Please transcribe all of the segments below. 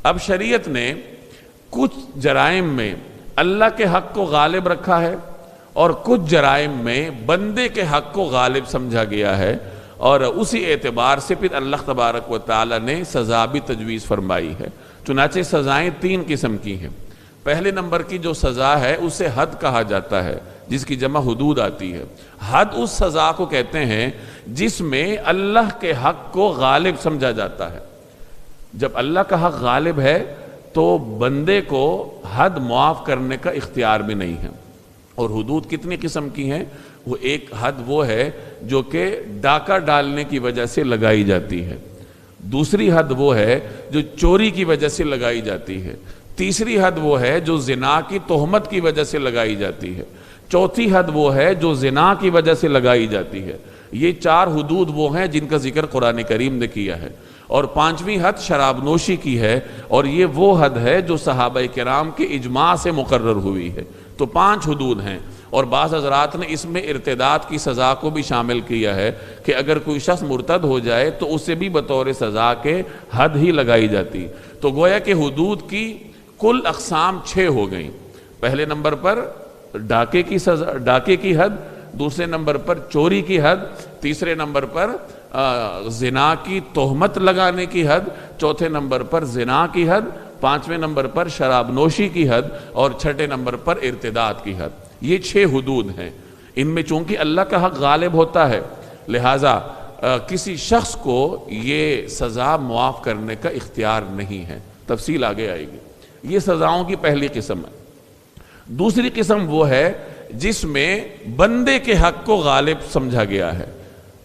اب شریعت نے کچھ جرائم میں اللہ کے حق کو غالب رکھا ہے اور کچھ جرائم میں بندے کے حق کو غالب سمجھا گیا ہے، اور اسی اعتبار سے پھر اللہ تبارک و تعالی نے سزا بھی تجویز فرمائی ہے۔ چنانچہ سزائیں تین قسم کی ہیں۔ پہلے نمبر کی جو سزا ہے اسے حد کہا جاتا ہے، جس کی جمع حدود آتی ہے۔ حد اس سزا کو کہتے ہیں جس میں اللہ کے حق کو غالب سمجھا جاتا ہے۔ جب اللہ کا حق غالب ہے تو بندے کو حد معاف کرنے کا اختیار بھی نہیں ہے۔ اور حدود کتنی قسم کی ہیں؟ وہ ایک حد وہ ہے جو کہ ڈاکہ ڈالنے کی وجہ سے لگائی جاتی ہے، دوسری حد وہ ہے جو چوری کی وجہ سے لگائی جاتی ہے، تیسری حد وہ ہے جو زنا کی تہمت کی وجہ سے لگائی جاتی ہے، چوتھی حد وہ ہے جو زنا کی وجہ سے لگائی جاتی ہے۔ یہ چار حدود وہ ہیں جن کا ذکر قرآن کریم نے کیا ہے، اور پانچویں حد شراب نوشی کی ہے، اور یہ وہ حد ہے جو صحابہ کرام کے اجماع سے مقرر ہوئی ہے۔ تو 5 حدود ہیں، اور بعض حضرات نے اس میں ارتداد کی سزا کو بھی شامل کیا ہے کہ اگر کوئی شخص مرتد ہو جائے تو اسے بھی بطور سزا کے حد ہی لگائی جاتی۔ تو گویا کہ حدود کی کل اقسام 6 ہو گئیں۔ پہلے نمبر پر ڈاکے کی حد، دوسرے نمبر پر چوری کی حد، تیسرے نمبر پر زنا کی تہمت لگانے کی حد، چوتھے نمبر پر زنا کی حد، پانچویں نمبر پر شراب نوشی کی حد، اور چھٹے نمبر پر ارتداد کی حد۔ یہ 6 حدود ہیں۔ ان میں چونکہ اللہ کا حق غالب ہوتا ہے، لہٰذا کسی شخص کو یہ سزا معاف کرنے کا اختیار نہیں ہے۔ تفصیل آگے آئے گی۔ یہ سزاؤں کی پہلی قسم ہے۔ دوسری قسم وہ ہے جس میں بندے کے حق کو غالب سمجھا گیا ہے،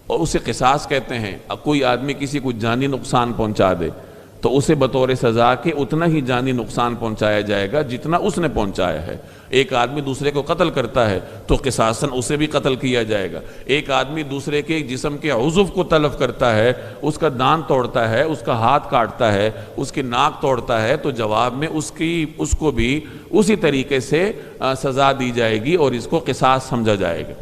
اور اسے قصاص کہتے ہیں۔ اب کوئی آدمی کسی کو جانی نقصان پہنچا دے تو اسے بطور سزا کے اتنا ہی جانی نقصان پہنچایا جائے گا جتنا اس نے پہنچایا ہے۔ ایک آدمی دوسرے کو قتل کرتا ہے تو قصاصاً اسے بھی قتل کیا جائے گا۔ ایک آدمی دوسرے کے جسم کے عضو کو تلف کرتا ہے، اس کا دان توڑتا ہے، اس کا ہاتھ کاٹتا ہے، اس کی ناک توڑتا ہے، تو جواب میں اس کو بھی اسی طریقے سے سزا دی جائے گی، اور اس کو قصاص سمجھا جائے گا۔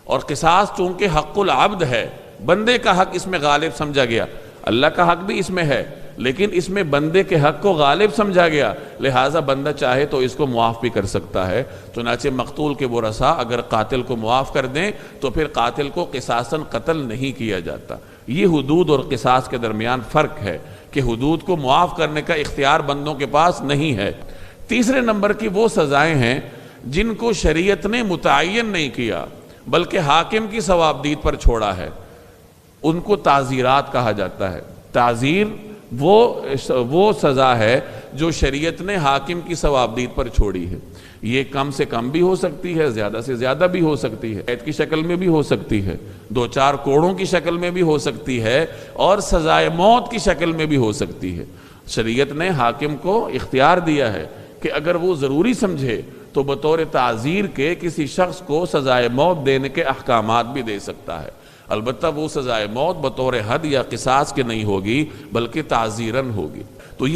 اور قصاص چونکہ حق العبد ہے، بندے کا حق اس میں غالب سمجھا گیا۔ اللہ کا حق بھی اس میں ہے، لیکن اس میں بندے کے حق کو غالب سمجھا گیا، لہٰذا بندہ چاہے تو اس کو معاف بھی کر سکتا ہے۔ چنانچہ مقتول کے ورثاء اگر قاتل کو معاف کر دیں تو پھر قاتل کو قصاصاً قتل نہیں کیا جاتا۔ یہ حدود اور قصاص کے درمیان فرق ہے کہ حدود کو معاف کرنے کا اختیار بندوں کے پاس نہیں ہے۔ تیسرے نمبر کی وہ سزائیں ہیں جن کو شریعت نے متعین نہیں کیا بلکہ حاکم کی ثوابدید پر چھوڑا ہے، ان کو تعزیرات کہا جاتا ہے۔ تعزیر وہ سزا ہے جو شریعت نے حاکم کی ثوابدید پر چھوڑی ہے۔ یہ کم سے کم بھی ہو سکتی ہے، زیادہ سے زیادہ بھی ہو سکتی ہے، قید کی شکل میں بھی ہو سکتی ہے، 2-4 کوڑوں کی شکل میں بھی ہو سکتی ہے، اور سزائے موت کی شکل میں بھی ہو سکتی ہے۔ شریعت نے حاکم کو اختیار دیا ہے کہ اگر وہ ضروری سمجھے تو بطور تعزیر کے کسی شخص کو سزائے موت دینے کے احکامات بھی دے سکتا ہے۔ البتہ وہ سزائے موت بطور حد یا قصاص کے نہیں ہوگی بلکہ تعزیراً ہوگی۔ تو یہ